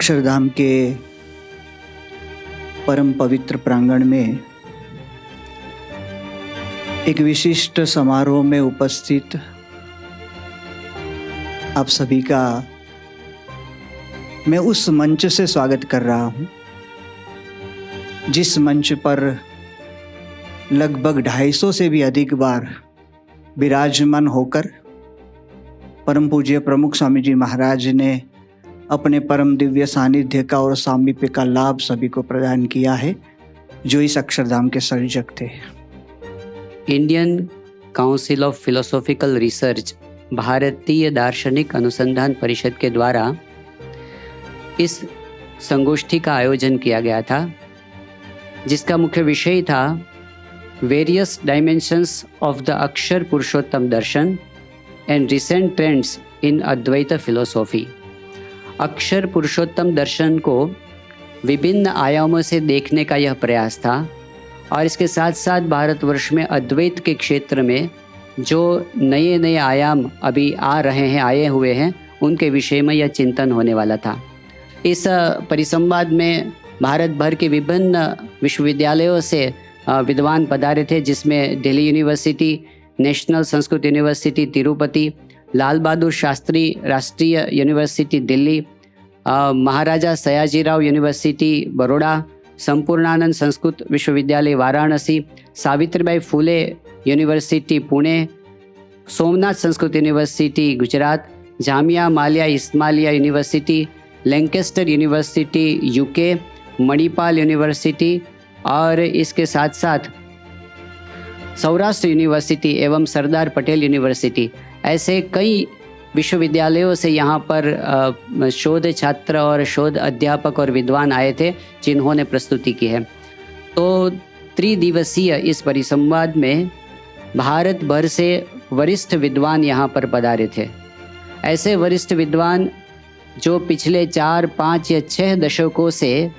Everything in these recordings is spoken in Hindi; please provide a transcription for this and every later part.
अक्षरधाम के परम पवित्र प्रांगण में एक विशिष्ट समारोह में उपस्थित आप सभी का मैं उस मंच से स्वागत कर रहा हूं जिस मंच पर लगभग 250 से भी अधिक बार विराजमान होकर परम पूज्य प्रमुख स्वामी जी महाराज ने अपने परम दिव्य सानिध्य का और सामीप्य का लाभ सभी को प्रदान किया है, जो इस अक्षरधाम के सर्जक थे। Indian council of philosophical research, भारतीय दार्शनिक अनुसंधान परिषद के द्वारा इस संगोष्ठी का आयोजन किया गया था, जिसका मुख्य विषय था various dimensions of the Akshar Purushottam Darshan and recent trends in Advaita philosophy. Akshar Purushottam दर्शन को विभिन्न आयामों से देखने का यह प्रयास था और इसके साथ साथ भारतवर्ष में अद्वैत के क्षेत्र में जो नए नए आयाम अभी आए हुए हैं, उनके विषय में यह चिंतन होने वाला था। इस परिसंवाद में भारत भर के विभिन्न विश्वविद्यालयों से विद्वान पधारे थे, जिसमें Delhi university, national Sanskrit university Tirupati, Lal Bahadur Shastri राष्ट्रीय यूनिवर्सिटी दिल्ली, महाराजा सयाजीराव यूनिवर्सिटी बड़ौदा, संपूर्णानंद संस्कृत विश्वविद्यालय वाराणसी, सावित्रीबाई फुले यूनिवर्सिटी पुणे, सोमनाथ संस्कृत यूनिवर्सिटी गुजरात, जामिया मालिया इस्माइलिया university, Lancaster university UK, Manipal university और इसके साथ साथ सौराष्ट्र यूनिवर्सिटी एवं सरदार पटेल यूनिवर्सिटी, ऐसे कई विश्वविद्यालयों से यहाँ पर शोध छात्र और शोध अध्यापक और विद्वान आए थे, जिन्होंने प्रस्तुति की है। तो त्रिदिवसीय इस परिसंवाद में भारत भर से वरिष्ठ विद्वान यहाँ पर पधारे थे। ऐसे वरिष्ठ विद्वान जो पिछले 4, 5 या 6 दशकों से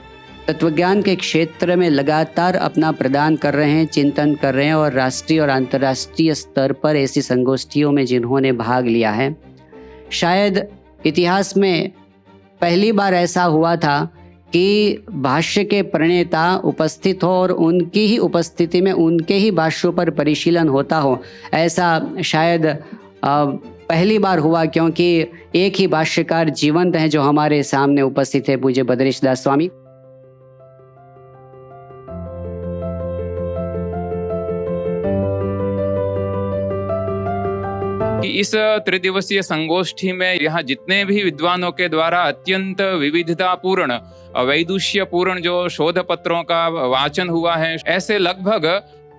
तत्वज्ञान के क्षेत्र में लगातार अपना प्रदान कर रहे हैं, चिंतन कर रहे हैं और राष्ट्रीय और अंतर्राष्ट्रीय स्तर पर ऐसी संगोष्ठियों में जिन्होंने भाग लिया है। शायद इतिहास में पहली बार ऐसा हुआ था कि भाष्य के प्रणेता उपस्थित हो और उनकी ही उपस्थिति में उनके ही भाष्यों पर परिशीलन होता हो। ऐसा शायद पहली बार हुआ, क्योंकि एक ही भाष्यकार जीवंत हैं जो हमारे सामने उपस्थित है, पूज्य भद्रेश दास स्वामी। इस त्रिदिवसीय संगोष्ठी में यहाँ जितने भी विद्वानों के द्वारा अत्यंत विविधतापूर्ण वैदुष्यपूर्ण जो शोध पत्रों का वाचन हुआ है, ऐसे लगभग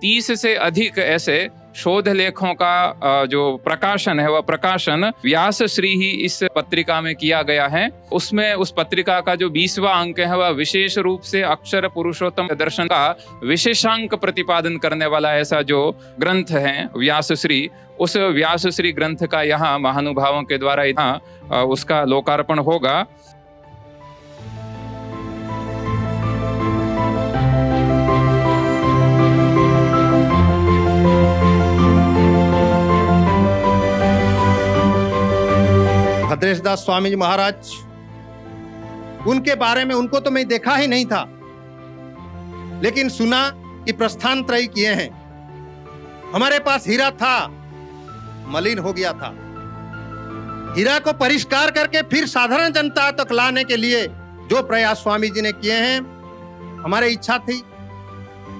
30 से अधिक ऐसे शोध लेखों का जो प्रकाशन है, वह प्रकाशन व्यास श्री ही इस पत्रिका में किया गया है। उसमें उस पत्रिका का जो 20वां अंक है, वह विशेष रूप से अक्षर पुरुषोत्तम दर्शन का विशेषांक प्रतिपादन करने वाला ऐसा जो ग्रंथ है व्यास श्री, उस व्यास श्री ग्रंथ का यहाँ महानुभावों के द्वारा यहाँ उसका लोकार्पण होगा। भद्रेश दास स्वामी जी महाराज, उनके बारे में उनको तो मैं देखा ही नहीं था, लेकिन सुना कि प्रस्थान त्रयी किए हैं। हमारे पास हीरा था, मलिन हो गया था। हीरा को परिष्कार करके फिर साधारण जनता तक लाने के लिए जो प्रयास स्वामी जी ने किए हैं, हमारी इच्छा थी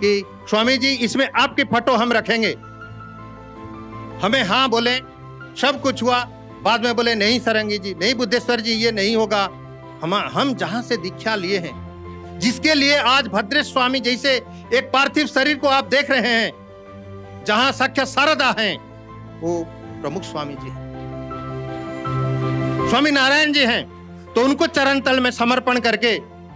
कि स्वामी जी इसमें आपकी फोटो हम रखेंगे। हमें हाँ बोले, सब कुछ हुआ। बाद में बोले नहीं सरंगी जी, नहीं बुद्धेश्वर जी, ये नहीं होगा। हम जहां से दीक्षा लिए हैं, जिसके लिए आज भद्रेश स्वामी जैसे एक पार्थिव शरीर को आप देख रहे हैं, जहां सख्य शारदा हैं, वो प्रमुख स्वामी जी हैं, स्वामी नारायण जी हैं। तो उनको चरण तल में समर्पण करके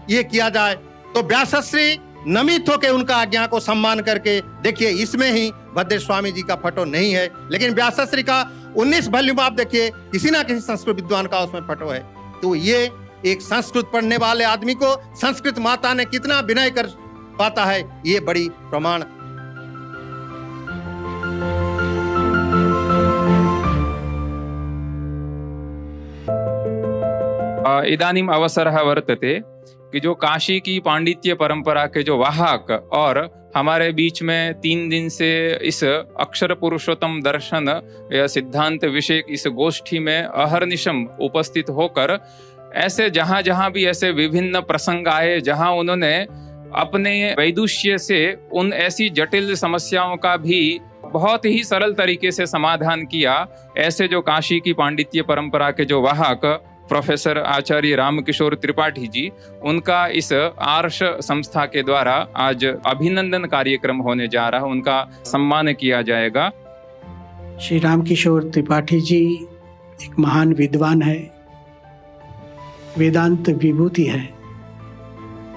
ये किया जाए। तो व्यासश्री नमित होकर उनका आज्ञा को सम्मान करके, देखिए इसमें ही भद्रेश स्वामी जी का फोटो नहीं है, लेकिन व्यासश्री का 19 वॉल्यूम आप देखिए, किसी ना किसी संस्कृत विद्वान का उसमें फोटो है। तो ये एक संस्कृत पढ़ने वाले आदमी को संस्कृत माता ने कितना विनय कर पाता है, ये बड़ी प्रमाण। इदानीम् अवसरः वर्तते कि जो काशी की पांडित्य परंपरा के जो वाहक और हमारे बीच में 3 दिन से इस अक्षर पुरुषोत्तम दर्शन या सिद्धांत विषय इस गोष्ठी में अहर्निशम उपस्थित होकर ऐसे जहां जहां भी ऐसे विभिन्न प्रसंग आए, जहां उन्होंने अपने वैदुष्य से उन ऐसी जटिल समस्याओं का भी बहुत ही सरल तरीके से समाधान किया, ऐसे जो काशी की पांडित्य परंपरा के जो वाहक प्रोफेसर आचार्य रामकिशोर त्रिपाठी जी, उनका इस आर्ष संस्था के द्वारा आज अभिनंदन कार्यक्रम होने जा रहा है, उनका सम्मान किया जाएगा। श्री रामकिशोर त्रिपाठी जी एक महान विद्वान है, वेदांत विभूति है।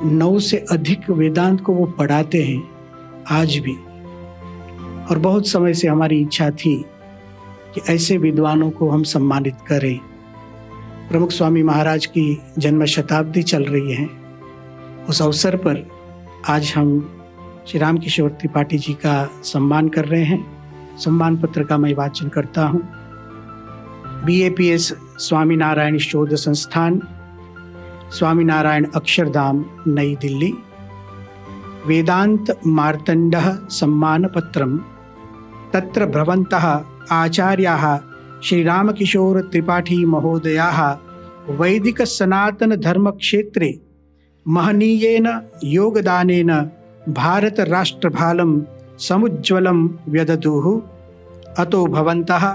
9 से अधिक वेदांत को वो पढ़ाते हैं आज भी, और बहुत समय से हमारी इच्छा थी कि ऐसे विद्वानों को हम सम्मानित करें। प्रमुख स्वामी महाराज की जन्म शताब्दी चल रही है, उस अवसर पर आज हम श्री रामकिशोर त्रिपाठी जी का सम्मान कर रहे हैं। सम्मान पत्र का मैं वाचन करता हूँ। BAPS स्वामीनारायण शोध संस्थान, स्वामीनारायण अक्षरधाम, नई दिल्ली। वेदांत मार्तंडः सम्मान पत्रम तत्र भ्रवन्तः आचार्याः श्री रामकिशोर त्रिपाठी महोदयाः वैदिक सनातन धर्म क्षेत्रे महनीयेन योगदानेन भारत राष्ट्रभालं समुज्ज्वलं व्यदधुः। अतो भवन्तः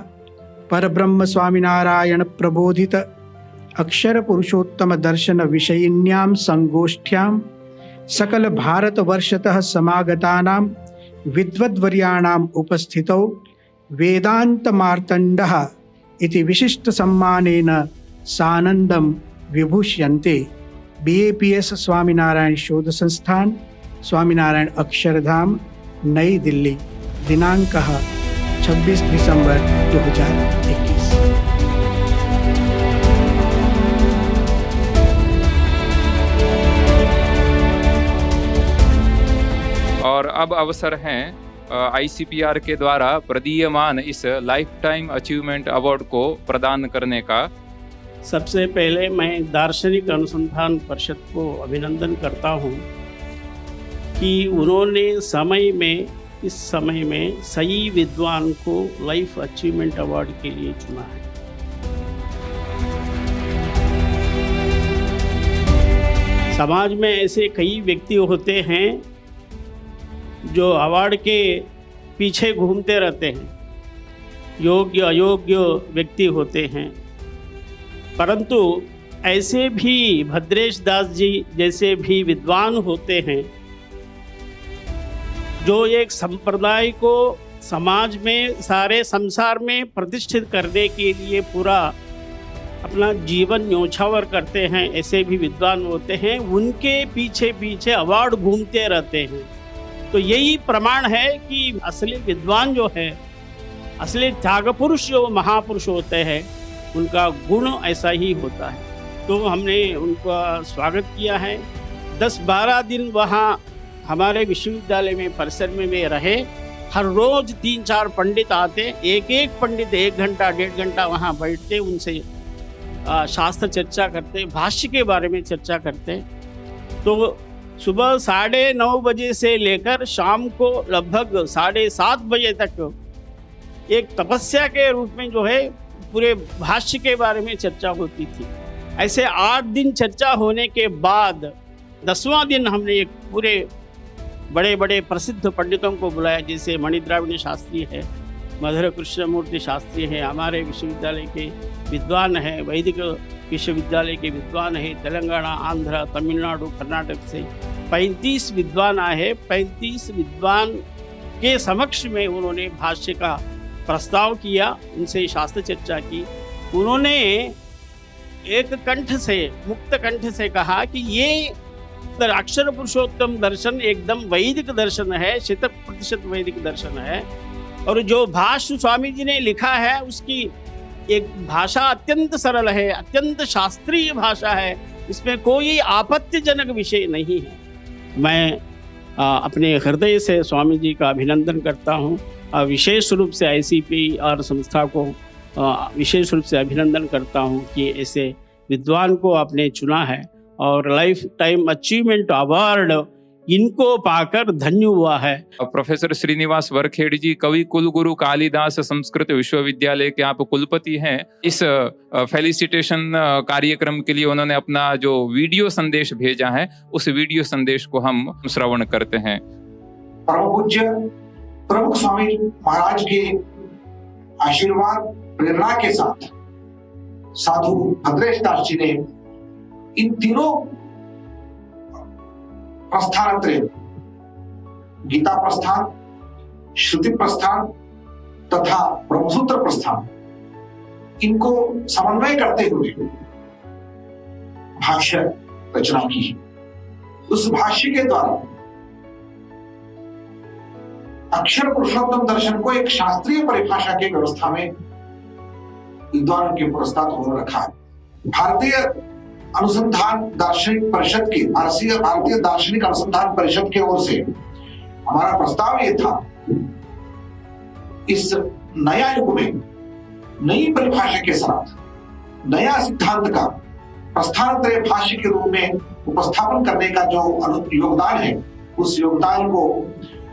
परब्रह्म स्वामीनारायण प्रबोधित अक्षर पुरुषोत्तम दर्शन विषयिन्यां संगोष्ठ्यां सकल भारत वर्षतः समागतानां विद्वद्वर्याणाम् उपस्थितौ वेदांत मार्तंडः इति विशिष्ट सम्मानेन सानंदम विभूष्यन्ते। BAPS स्वामीनारायण शोध संस्थान, स्वामीनारायण अक्षरधाम, नई दिल्ली। दिनांकः 26 दिसंबर 2021। और अब अवसर है ICPR के द्वारा प्रदीयमान इस लाइफ टाइम अचीवमेंट अवार्ड को प्रदान करने का। सबसे पहले मैं दार्शनिक अनुसंधान परिषद को अभिनंदन करता हूँ कि उन्होंने इस समय में सही विद्वान को लाइफ अचीवमेंट अवार्ड के लिए चुना है। समाज में ऐसे कई व्यक्ति होते हैं जो अवार्ड के पीछे घूमते रहते हैं, योग्य अयोग्य व्यक्ति होते हैं, परंतु ऐसे भी भद्रेश दास जी जैसे भी विद्वान होते हैं जो एक संप्रदाय को समाज में, सारे संसार में प्रतिष्ठित करने के लिए पूरा अपना जीवन न्योछावर करते हैं। ऐसे भी विद्वान होते हैं, उनके पीछे पीछे अवार्ड घूमते रहते हैं। तो यही प्रमाण है कि असली विद्वान जो है, असली त्याग पुरुष जो महापुरुष होते हैं, उनका गुण ऐसा ही होता है। तो हमने उनका स्वागत किया है। 10-12 दिन वहाँ हमारे विश्वविद्यालय में परिसर में वे रहे। हर रोज 3-4 पंडित आते, एक पंडित 1 घंटा 1.5 घंटा वहाँ बैठते, उनसे शास्त्र चर्चा करते, भाष्य के बारे में चर्चा करते। तो सुबह 9:30 बजे से लेकर शाम को लगभग 7:30 बजे तक एक तपस्या के रूप में जो है पूरे भाष्य के बारे में चर्चा होती थी। ऐसे 8 दिन चर्चा होने के बाद 10वां दिन हमने एक पूरे बड़े बड़े प्रसिद्ध पंडितों को बुलाया, जैसे मणिद्राविड़ शास्त्री है, मधुर कृष्णमूर्ति शास्त्री है, हमारे विश्वविद्यालय के विद्वान हैं, वैदिक विश्वविद्यालय के विद्वान है, तेलंगाना, आंध्र, तमिलनाडु, कर्नाटक से 35 विद्वान आए। 35 विद्वान के समक्ष में उन्होंने भाष्य का प्रस्ताव किया, उनसे शास्त्र चर्चा की। उन्होंने एक कंठ से, मुक्त कंठ से कहा कि ये अक्षर पुरुषोत्तम दर्शन एकदम वैदिक दर्शन है, 100% वैदिक दर्शन है, और जो भाष्य स्वामी जी ने लिखा है उसकी एक भाषा अत्यंत सरल है, अत्यंत शास्त्रीय भाषा है, इसमें कोई आपत्तिजनक विषय नहीं है। मैं अपने हृदय से स्वामी जी का अभिनंदन करता हूँ। विशेष रूप से ICPR संस्था को विशेष रूप से अभिनंदन करता हूँ कि ऐसे विद्वान को आपने चुना है और लाइफ टाइम अचीवमेंट अवार्ड इनको पाकर धन्य हुआ है। प्रोफेसर श्रीनिवास वरखेड़ी जी कवि कुलगुरु कालिदास संस्कृत विश्वविद्यालय के आप कुलपति हैं। इस फेलिसिटेशन कार्यक्रम के लिए उन्होंने अपना जो वीडियो संदेश भेजा है, उस वीडियो संदेश को हम श्रवण करते हैं। परम पूज्य प्रमुख स्वामी महाराज के आशीर्वाद प्रेरणा के साथ साधु भद्रेश दास जी ने इन तीनों प्रस्थानत्रय, गीता प्रस्थान, श्रुति प्रस्थान तथा ब्रह्मसूत्र प्रस्थान, इनको समन्वय करते हुए भाष्य रचना की है। उस भाष्य के द्वारा अक्षर पुरुषोत्तम दर्शन को एक शास्त्रीय परिभाषा की व्यवस्था में विद्वानों के पुरस्कार उन्होंने रखा है। भारतीय अनुसंधान दार्शनिक परिषद की भारतीय दार्शनिक अनुसंधान परिषद की ओर से हमारा प्रस्ताव ये था, इस नया युग में नई परिभाषा के साथ नया सिद्धांत का प्रस्थानत्रय भाष्य के रूप में उपस्थापन करने का जो योगदान है, उस योगदान को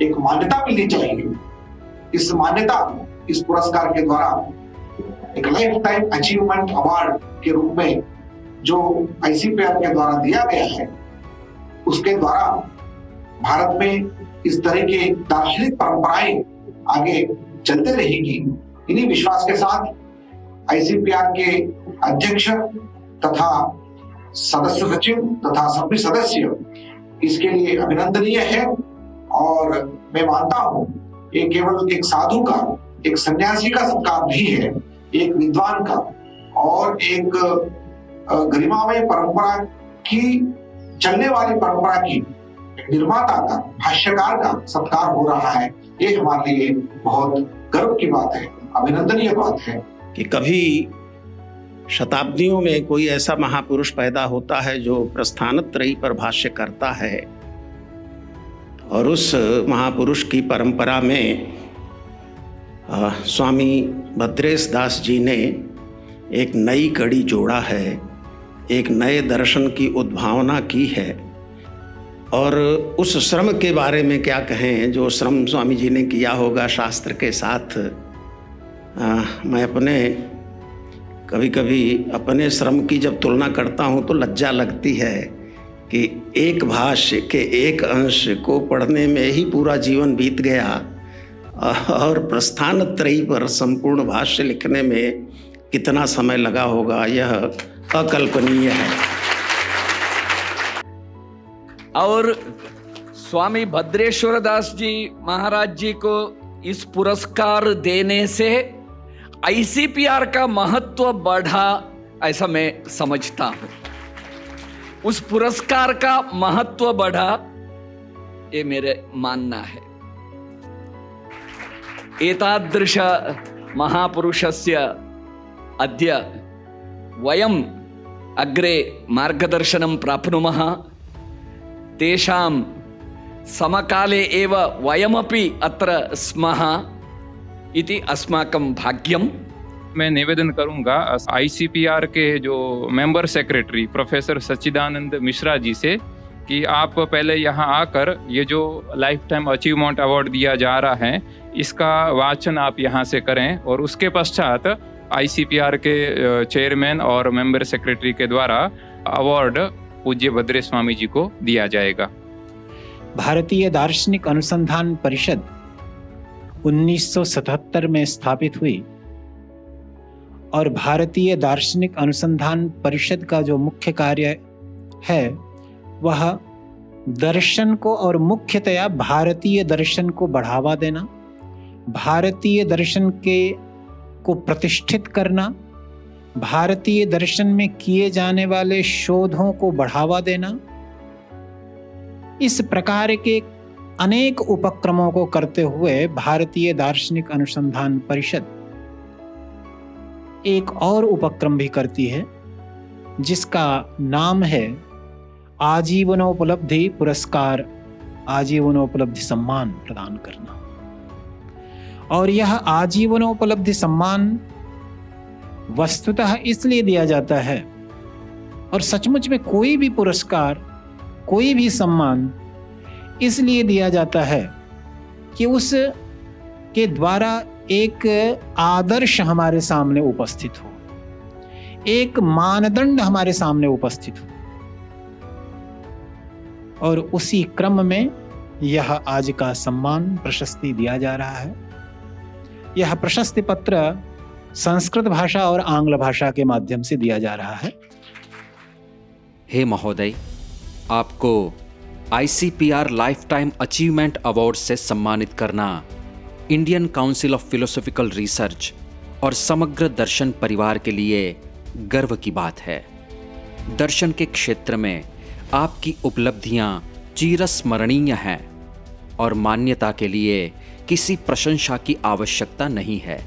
एक मान्यता मिलनी चाहिए। इस मान्यता इस पुरस्कार के द्वारा एक लाइफ टाइम अचीवमेंट अवार्ड के रूप में जो ICPR के द्वारा दिया गया है, उसके द्वारा भारत में इस तरह की दार्शनिक परंपराएं आगे चलते रहेगी। इन्हीं विश्वास के साथ ICPR के अध्यक्ष तथा सदस्य सचिव तथा सभी सदस्य इसके लिए अभिनंदनीय है। और मैं मानता हूं ये केवल एक साधु का, एक सन्यासी का सत्कार नहीं है, एक विद्वान का और एक गरिमामय परंपरा की, चलने वाली परंपरा की निर्माता का, भाष्यकार का सत्कार हो रहा है। ये हमारे लिए बहुत गर्व की बात है, अभिनंदनीय बात है कि कभी शताब्दियों में कोई ऐसा महापुरुष पैदा होता है जो प्रस्थानत्रयी पर भाष्य करता है, और उस महापुरुष की परंपरा में स्वामी भद्रेश दास जी ने एक नई कड़ी जोड़ा है, एक नए दर्शन की उद्भावना की है। और उस श्रम के बारे में क्या कहें जो श्रम स्वामी जी ने किया होगा शास्त्र के साथ। मैं कभी कभी अपने श्रम की जब तुलना करता हूँ तो लज्जा लगती है कि एक भाष्य के एक अंश को पढ़ने में ही पूरा जीवन बीत गया और प्रस्थानत्रयी पर संपूर्ण भाष्य लिखने में कितना समय लगा होगा, यह अकल्पनीय है। और स्वामी भद्रेश्वर दास जी महाराज जी को इस पुरस्कार देने से ICPR का महत्व बढ़ा, ऐसा मैं समझता हूं। उस पुरस्कार का महत्व बढ़ा, ये मेरे मानना है। एतादृश महापुरुषस्य अद्य वयम् अग्रे मार्गदर्शनं प्राप्नुमः। तेषां समकाले एव वयमपि अत्र स्मः इति अस्माकं भाग्यम्। मैं निवेदन करूंगा ICPR के जो मेंबर सेक्रेटरी प्रोफेसर सच्चिदानंद मिश्रा जी से कि आप पहले यहाँ आकर ये जो लाइफ टाइम अचीवमेंट अवार्ड दिया जा रहा है, इसका वाचन आप यहाँ से करें और उसके पश्चात ICPR के चेयरमैन और मेंबर सेक्रेटरी के द्वारा अवार्ड पूज्य भद्रेश स्वामी जी को दिया जाएगा। भारतीय दार्शनिक अनुसंधान परिषद 1977 में स्थापित हुई और भारतीय दार्शनिक अनुसंधान परिषद का जो मुख्य कार्य है वह दर्शन को और मुख्यतया भारतीय दर्शन को बढ़ावा देना, भारतीय दर्शन को प्रतिष्ठित करना, भारतीय दर्शन में किए जाने वाले शोधों को बढ़ावा देना, इस प्रकार के अनेक उपक्रमों को करते हुए भारतीय दार्शनिक अनुसंधान परिषद एक और उपक्रम भी करती है जिसका नाम है आजीवनोपलब्धि पुरस्कार, आजीवनोपलब्धि सम्मान प्रदान करना। और यह आजीवनोपलब्धि सम्मान वस्तुतः इसलिए दिया जाता है और सचमुच में कोई भी पुरस्कार, कोई भी सम्मान इसलिए दिया जाता है कि उस के द्वारा एक आदर्श हमारे सामने उपस्थित हो, एक मानदंड हमारे सामने उपस्थित हो। और उसी क्रम में यह आज का सम्मान प्रशस्ति दिया जा रहा है। यह प्रशस्ति पत्र संस्कृत भाषा और आंग्ल भाषा के माध्यम से दिया जा रहा है। हे महोदय, आपको ICPR life time achievement award से सम्मानित करना Indian council of philosophical research और समग्र दर्शन परिवार के लिए गर्व की बात है। दर्शन के क्षेत्र में आपकी उपलब्धियां चिरस्मरणीय हैं और मान्यता के लिए किसी प्रशंसा की आवश्यकता नहीं है,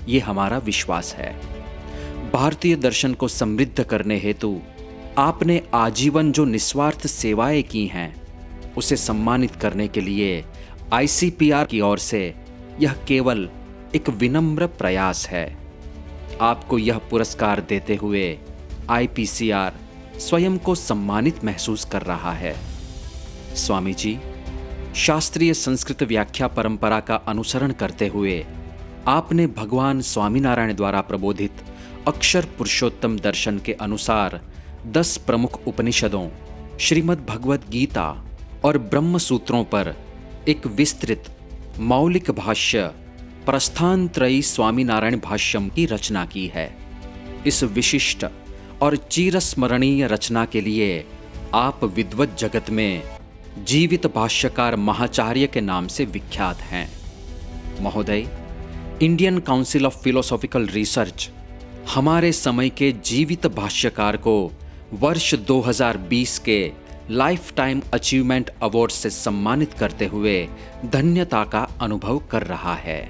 ये हमारा विश्वास है। भारतीय दर्शन को समृद्ध करने हेतु आपने आजीवन जो निस्वार्थ सेवाएं की हैं, उसे सम्मानित करने के लिए ICPR की ओर से यह केवल एक विनम्र प्रयास है। आपको यह पुरस्कार देते हुए IPCR स्वयं को सम्मानित महसूस कर रहा है। स्वामी जी, शास्त्रीय संस्कृत व्याख्या परंपरा का अनुसरण करते हुए आपने भगवान स्वामीनारायण द्वारा प्रबोधित अक्षर पुरुषोत्तम दर्शन के अनुसार 10 प्रमुख उपनिषदों, श्रीमद् भगवद गीता और ब्रह्म सूत्रों पर एक विस्तृत मौलिक भाष्य प्रस्थानत्रयी स्वामीनारायण भाष्यम की रचना की है। इस विशिष्ट और चिरस्मरणीय रचना के लिए आप विद्वत जगत में जीवित भाष्यकार महाचार्य के नाम से विख्यात हैं। महोदय, Indian council of philosophical research हमारे समय के जीवित भाष्यकार को वर्ष 2020 के लाइफ टाइम अचीवमेंट अवार्ड से सम्मानित करते हुए धन्यता का अनुभव कर रहा है।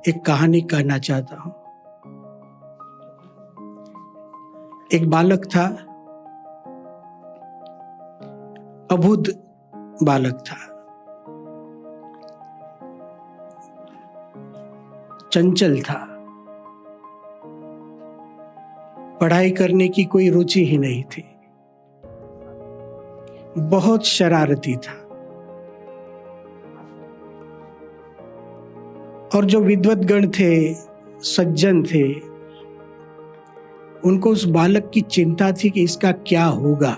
एक कहानी कहना चाहता हूं। एक बालक था, अबुध बालक था, चंचल था, पढ़ाई करने की कोई रुचि ही नहीं थी, बहुत शरारती था। और जो विद्वत गण थे, सज्जन थे, उनको उस बालक की चिंता थी कि इसका क्या होगा,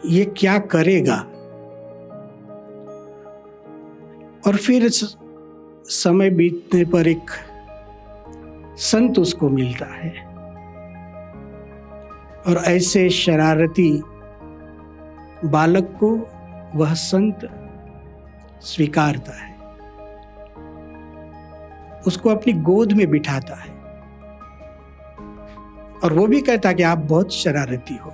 ये क्या करेगा। और फिर समय बीतने पर एक संत उसको मिलता है और ऐसे शरारती बालक को वह संत स्वीकारता है, उसको अपनी गोद में बिठाता है और वो भी कहता कि आप बहुत शरारती हो,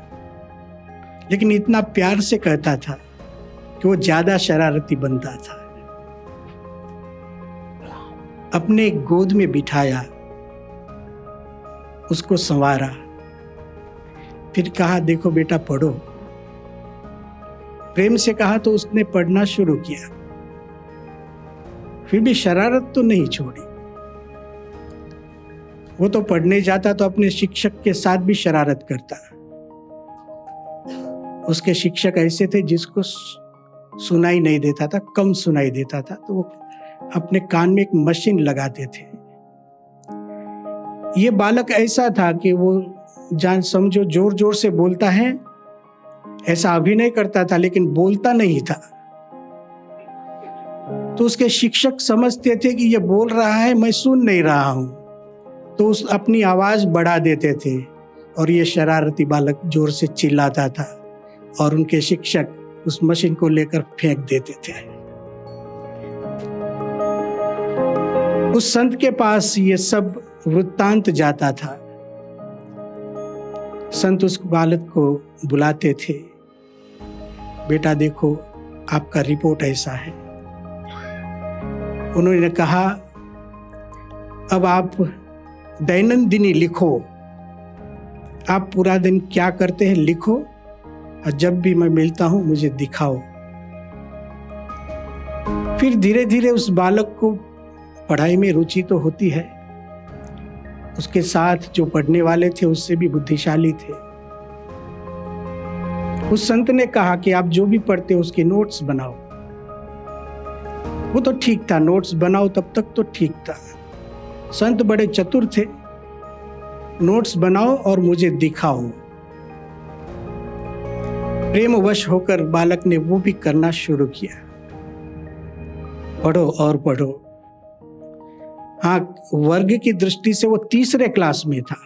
लेकिन इतना प्यार से कहता था कि वो ज्यादा शरारती बनता था। अपने गोद में बिठाया, उसको संवारा, फिर कहा देखो बेटा पढ़ो। प्रेम से कहा तो उसने पढ़ना शुरू किया, फिर भी शरारत तो नहीं छोड़ी। वो तो पढ़ने जाता तो अपने शिक्षक के साथ भी शरारत करता। उसके शिक्षक ऐसे थे जिसको सुनाई नहीं देता था, कम सुनाई देता था, तो वो अपने कान में एक मशीन लगाते थे। ये बालक ऐसा था कि वो जान समझो जोर जोर से बोलता है, ऐसा अभिनय करता था लेकिन बोलता नहीं था। तो उसके शिक्षक समझते थे कि ये बोल रहा है, मैं सुन नहीं रहा हूँ, तो उस अपनी आवाज बढ़ा देते थे और ये शरारती बालक जोर से चिल्लाता था और उनके शिक्षक उस मशीन को लेकर फेंक देते थे। उस संत के पास ये सब वृत्तांत जाता था। संत उस बालक को बुलाते थे, बेटा देखो आपका रिपोर्ट ऐसा है। उन्होंने कहा अब आप दैनंदिनी लिखो, आप पूरा दिन क्या करते हैं लिखो, और जब भी मैं मिलता हूं मुझे दिखाओ। फिर धीरे धीरे उस बालक को पढ़ाई में रुचि तो होती है, उसके साथ जो पढ़ने वाले थे उससे भी बुद्धिशाली थे। उस संत ने कहा कि आप जो भी पढ़ते हो उसके नोट्स बनाओ। वो तो ठीक था, नोट्स बनाओ तब तक तो ठीक था। संत बड़े चतुर थे, नोट्स बनाओ और मुझे दिखाओ। प्रेमवश होकर बालक ने वो भी करना शुरू किया, पढ़ो और पढ़ो। हाँ, वर्ग की दृष्टि से वो तीसरे क्लास में था,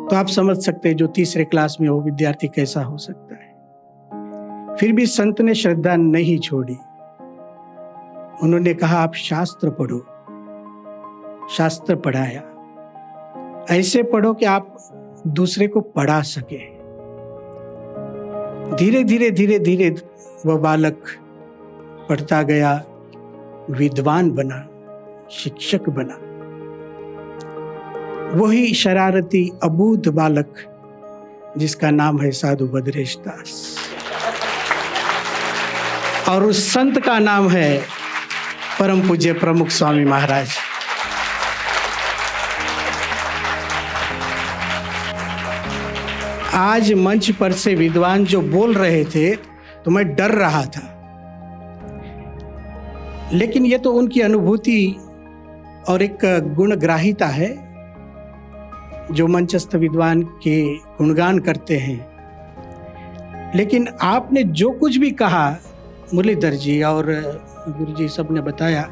तो आप समझ सकते हैं जो तीसरे क्लास में वो विद्यार्थी कैसा हो सकता है। फिर भी संत ने श्रद्धा नहीं छोड़ी। उन्होंने कहा आप शास्त्र पढ़ो। शास्त्र पढ़ाया, ऐसे पढ़ो कि आप दूसरे को पढ़ा सके। धीरे धीरे धीरे धीरे वह बालक पढ़ता गया, विद्वान बना, शिक्षक बना। वही शरारती अबूझ बालक जिसका नाम है साधु भद्रेश दास, और उस संत का नाम है परम पूज्य प्रमुख स्वामी महाराज। आज मंच पर से विद्वान जो बोल रहे थे तो मैं डर रहा था, लेकिन ये तो उनकी अनुभूति और एक गुणग्राहिता है जो मंचस्थ विद्वान के गुणगान करते हैं। लेकिन आपने जो कुछ भी कहा, मुरलीधर जी और गुरु जी सब ने बताया,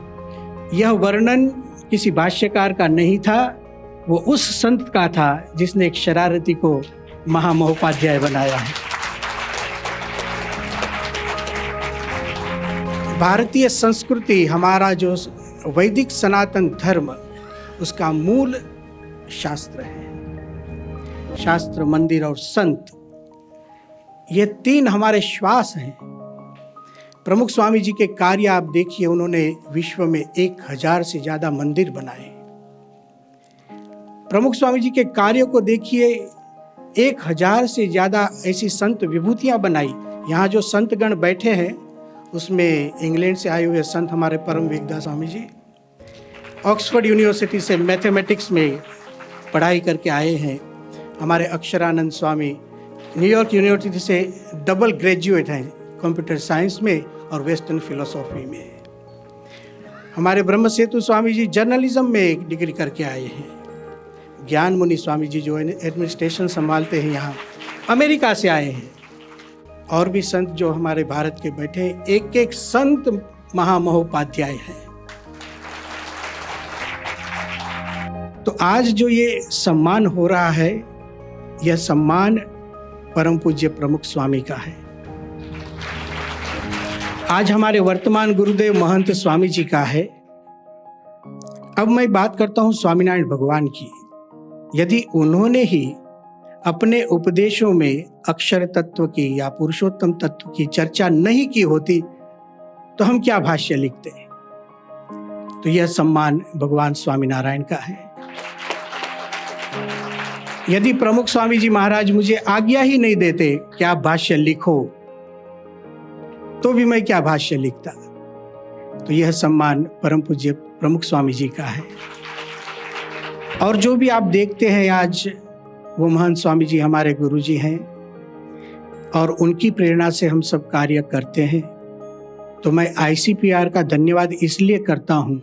यह वर्णन किसी भाष्यकार का नहीं था, वो उस संत का था जिसने एक शरारती को महामहोपाध्याय बनाया है। भारतीय संस्कृति, हमारा जो वैदिक सनातन धर्म, उसका मूल शास्त्र है। शास्त्र, मंदिर और संत, ये तीन हमारे श्वास हैं। प्रमुख स्वामी जी के कार्य आप देखिए, उन्होंने विश्व में 1000 से ज्यादा मंदिर बनाए। प्रमुख स्वामी जी के कार्यों को देखिए, 1000 से ज्यादा ऐसी संत विभूतियां बनाई। यहाँ जो संतगण बैठे हैं उसमें इंग्लैंड से आए हुए संत हमारे परम वेगदा स्वामी जी, ऑक्सफोर्ड यूनिवर्सिटी से मैथमेटिक्स में पढ़ाई करके आए हैं। हमारे अक्षरानंद स्वामी न्यूयॉर्क यूनिवर्सिटी से डबल ग्रेजुएट हैं, कंप्यूटर साइंस में और वेस्टर्न फिलोसॉफी में। हमारे ब्रह्म सेतु स्वामी जी जर्नलिज्म में एक डिग्री करके आए हैं। ज्ञान मुनि स्वामी जी जो एडमिनिस्ट्रेशन संभालते हैं, यहाँ अमेरिका से आए हैं। और भी संत जो हमारे भारत के बैठे, एक एक संत महामहोपाध्याय हैं। तो आज जो ये सम्मान हो रहा है, यह सम्मान परम पूज्य प्रमुख स्वामी का है। आज हमारे वर्तमान गुरुदेव महंत स्वामी जी का है। अब मैं बात करता हूं स्वामीनारायण भगवान की। यदि उन्होंने ही अपने उपदेशों में अक्षर तत्व की या पुरुषोत्तम तत्व की चर्चा नहीं की होती तो हम क्या भाष्य लिखते। तो यह सम्मान भगवान स्वामीनारायण का है। यदि प्रमुख स्वामी जी महाराज मुझे आज्ञा ही नहीं देते कि आप भाष्य लिखो, तो भी मैं क्या भाष्य लिखता। तो यह सम्मान परम पूज्य प्रमुख स्वामी जी का है। और जो भी आप देखते हैं आज, वो महंत स्वामी जी हमारे गुरु जी हैं और उनकी प्रेरणा से हम सब कार्य करते हैं। तो मैं ICPR का धन्यवाद इसलिए करता हूँ,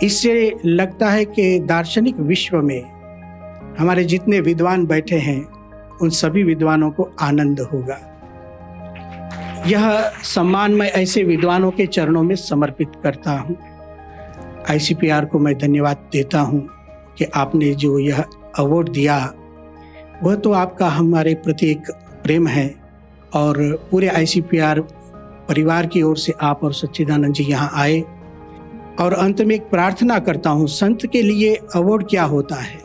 इससे लगता है कि दार्शनिक विश्व में हमारे जितने विद्वान बैठे हैं उन सभी विद्वानों को आनंद होगा। यह सम्मान मैं ऐसे विद्वानों के चरणों में समर्पित करता हूँ। ICPR को मैं धन्यवाद देता हूँ कि आपने जो यह अवार्ड दिया वह तो आपका हमारे प्रति एक प्रेम है, और पूरे ICPR परिवार की ओर से आप और सच्चिदानंद जी यहाँ आए। और अंत में एक प्रार्थना करता हूँ, संत के लिए अवार्ड क्या होता है?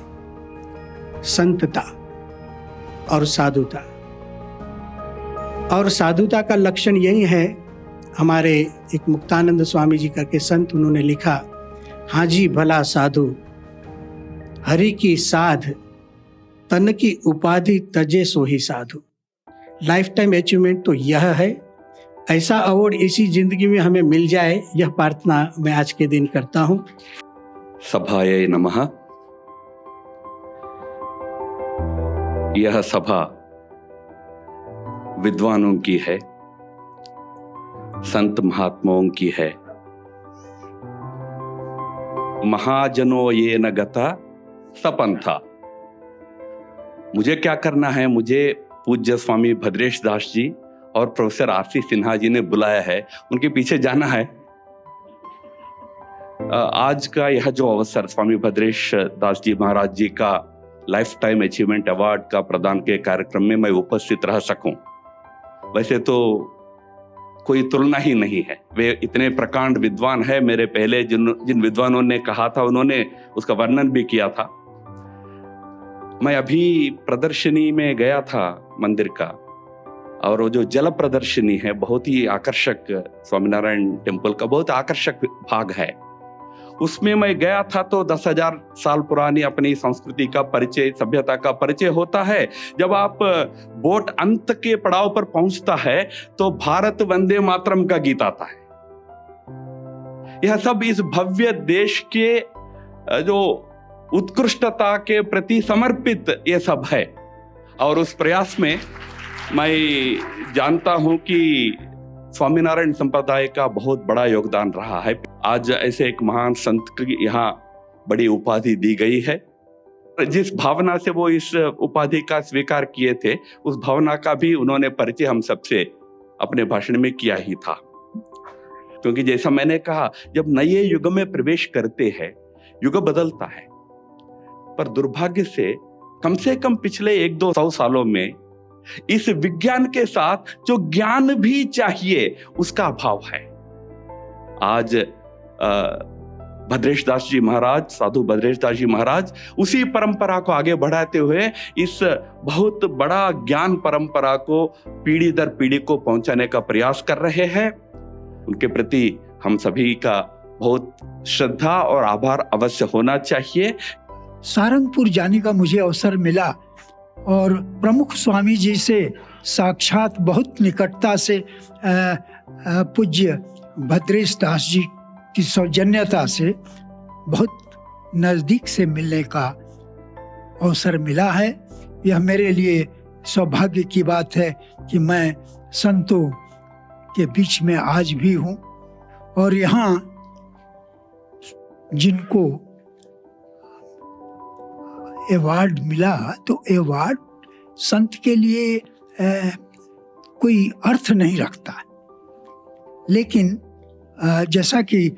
संतता और साधुता। और साधुता का लक्षण यही है, हमारे एक मुक्तानंद स्वामी जी करके संत, उन्होंने लिखा, हाँ जी भला साधु हरि की साध तन की उपाधि तजे सो ही साधु। लाइफ टाइम अचीवमेंट तो यह है, ऐसा अवार्ड इसी जिंदगी में हमें मिल जाए, यह प्रार्थना मैं आज के दिन करता हूँ। सभाये नमः। यह सभा विद्वानों की है, संत महात्माओं की है। महाजनो ये न गता सपंथा। मुझे क्या करना है? मुझे पूज्य स्वामी भद्रेश दास जी और प्रोफेसर RC सिन्हा जी ने बुलाया है, उनके पीछे जाना है। आज का यह जो अवसर स्वामी भद्रेश दास जी महाराज जी का लाइफ टाइम अचीवमेंट अवार्ड का प्रदान के कार्यक्रम में मैं उपस्थित रह सकूं, वैसे तो कोई तुलना ही नहीं है। वे इतने प्रकांड विद्वान है। मेरे पहले जिन विद्वानों ने कहा था उन्होंने उसका वर्णन भी किया था। मैं अभी प्रदर्शनी में गया था मंदिर का, और वो जो जल प्रदर्शनी है बहुत ही आकर्षक, स्वामीनारायण टेम्पल का बहुत आकर्षक भाग है। उसमें मैं गया था तो 10,000 साल पुरानी अपनी संस्कृति का परिचय, सभ्यता का परिचय होता है। जब आप बोट अंत के पड़ाव पर पहुंचता है तो भारत वंदे मातरम का गीत आता है। यह सब इस भव्य देश के जो उत्कृष्टता के प्रति समर्पित ये सब है, और उस प्रयास में मैं जानता हूं कि स्वामीनारायण संप्रदाय का बहुत बड़ा योगदान रहा है। आज ऐसे एक महान संत की यहाँ बड़ी उपाधि दी गई है। जिस भावना से वो इस उपाधि का स्वीकार किए थे, उस भावना का भी उन्होंने परिचय हम सबसे अपने भाषण में किया ही था। क्योंकि जैसा मैंने कहा, जब नए युग में प्रवेश करते हैं, युग बदलता है, पर दुर्भाग्य से कम पिछले 100-200 सालों में इस विज्ञान के साथ जो ज्ञान भी चाहिए उसका अभाव है। आज भद्रेश दास जी महाराज, साधु भद्रेश दास जी महाराज उसी परंपरा को आगे बढ़ाते हुए इस बहुत बड़ा ज्ञान परंपरा को पीढ़ी दर पीढ़ी को पहुंचाने का प्रयास कर रहे हैं। उनके प्रति हम सभी का बहुत श्रद्धा और आभार अवश्य होना चाहिए। सारंगपुर जाने का मुझे अवसर मिला और प्रमुख स्वामी जी से साक्षात बहुत निकटता से पूज्य भद्रेश दास जी की सौजन्यता से बहुत नज़दीक से मिलने का अवसर मिला है। यह मेरे लिए सौभाग्य की बात है कि मैं संतों के बीच में आज भी हूँ, और यहाँ जिनको अवार्ड मिला तो अवार्ड संत के लिए कोई अर्थ नहीं रखता, लेकिन जैसा कि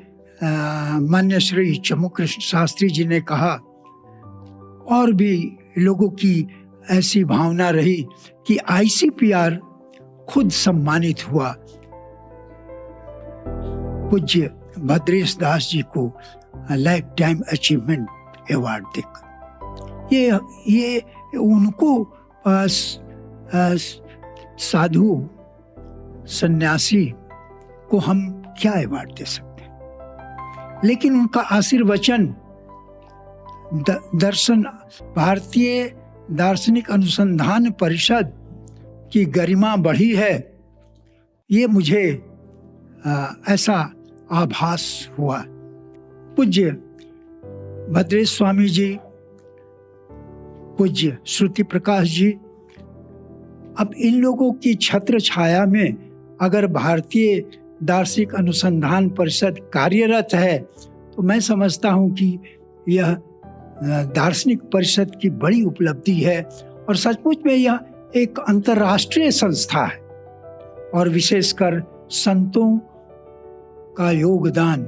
मान्य श्री चमुकृष्ण शास्त्री जी ने कहा, और भी लोगों की ऐसी भावना रही कि ICPR खुद सम्मानित हुआ पूज्य भद्रेश दास जी को लाइफ टाइम अचीवमेंट अवार्ड देकर। ये उनको साधु सन्यासी को हम क्या अवार्ड दे सकते हैं, लेकिन उनका आशीर्वचन दर्शन भारतीय दार्शनिक अनुसंधान परिषद की गरिमा बढ़ी है, ये मुझे ऐसा आभास हुआ। पूज्य भद्रेश स्वामी जी, पूज्य श्रुति प्रकाश जी, अब इन लोगों की छत्र छाया में अगर भारतीय दार्शनिक अनुसंधान परिषद कार्यरत है तो मैं समझता हूँ कि यह दार्शनिक परिषद की बड़ी उपलब्धि है, और सचमुच में यह एक अंतर्राष्ट्रीय संस्था है। और विशेषकर संतों का योगदान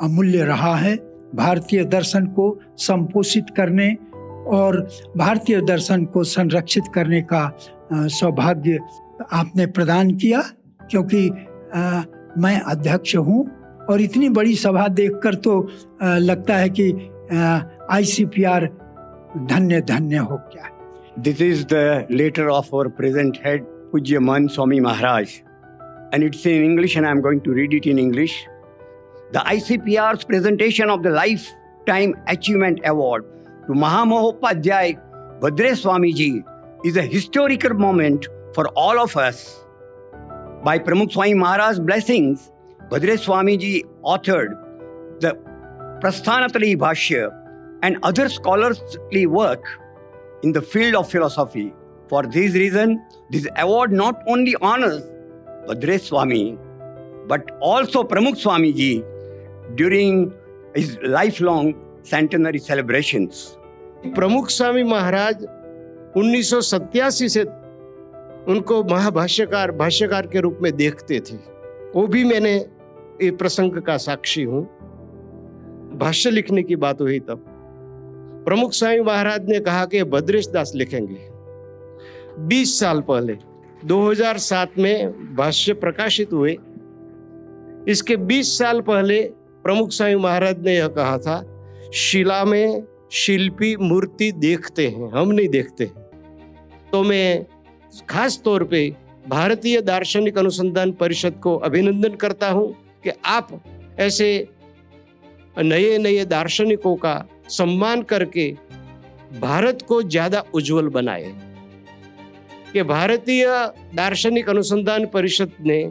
अमूल्य रहा है भारतीय दर्शन को संपोषित करने और भारतीय दर्शन को संरक्षित करने का सौभाग्य आपने प्रदान किया, क्योंकि मैं अध्यक्ष हूँ और इतनी बड़ी सभा देखकर तो लगता है कि ICPR धन्य धन्य हो गया। This is the letter of our present head, Pujya Man Swami Maharaj, and it's in English, and I'm going to read it in English. The ICPR's presentation of the Lifetime Achievement Award to Mahamohopadhyay Bhadresh Swami Ji is a historical moment for all of us. By Pramukh Swami Maharaj's blessings, Bhadresh Swami Ji authored the Prasthanatrayee Bhashya and other scholarly work in the field of philosophy. For this reason, this award not only honors Bhadresh Swami, but also Pramukh Swami Ji during his lifelong centenary celebrations. प्रमुख स्वामी महाराज 1987 से उनको भाष्यकार के रूप में देखते थे। वो भी मैंने ये प्रसंग का साक्षी हूँ। भाष्य लिखने की बात हुई तब प्रमुख स्वामी महाराज ने कहा कि भद्रेश दास लिखेंगे। 20 साल पहले 2007 में भाष्य प्रकाशित हुए। इसके 20 साल पहले प्रमुख स्वामी महाराज ने यह कहा था, शिला में शिल्पी मूर्ति देखते हैं, हम नहीं देखते हैं। तो मैं खास तौर पे भारतीय दार्शनिक अनुसंधान परिषद को अभिनंदन करता हूं कि आप ऐसे नए नए दार्शनिकों का सम्मान करके भारत को ज्यादा उज्जवल बनाए। कि भारतीय दार्शनिक अनुसंधान परिषद ने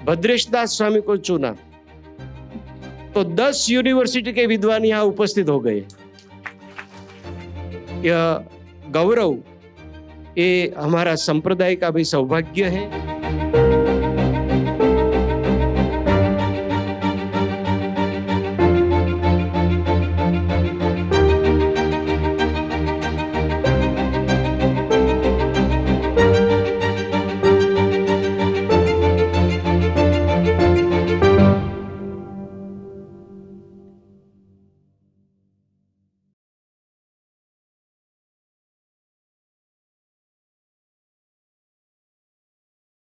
भद्रेश दास स्वामी को चुना तो 10 यूनिवर्सिटी के विद्वान यहाँ उपस्थित हो गए। यह गौरव, ये हमारा संप्रदाय का भी सौभाग्य है।